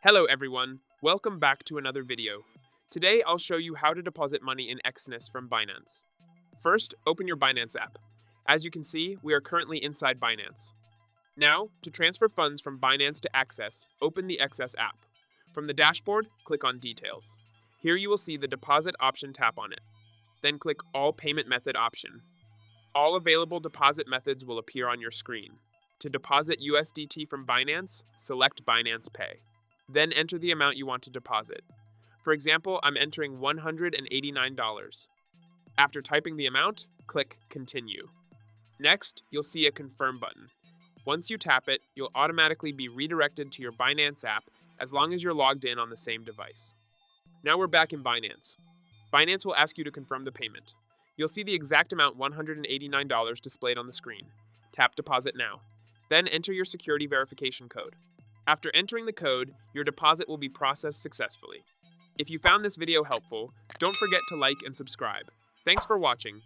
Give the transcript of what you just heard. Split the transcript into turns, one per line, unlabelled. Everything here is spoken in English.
Hello everyone, welcome back to another video. Today I'll show you how to deposit money in Exness from Binance. First, open your Binance app. As you can see, we are currently inside Binance. Now, to transfer funds from Binance to Exness, open the Exness app. From the dashboard, click on Details. Here you will see the deposit option, tap on it. Then click All Payment Method option. All available deposit methods will appear on your screen. To deposit USDT from Binance, select Binance Pay. Then enter the amount you want to deposit. For example, I'm entering $189. After typing the amount, click Continue. Next, you'll see a Confirm button. Once you tap it, you'll automatically be redirected to your Binance app as long as you're logged in on the same device. Now we're back in Binance. Binance will ask you to confirm the payment. You'll see the exact amount, $189, displayed on the screen. Tap Deposit Now. Then enter your security verification code. After entering the code, your deposit will be processed successfully. If you found this video helpful, don't forget to like and subscribe. Thanks for watching.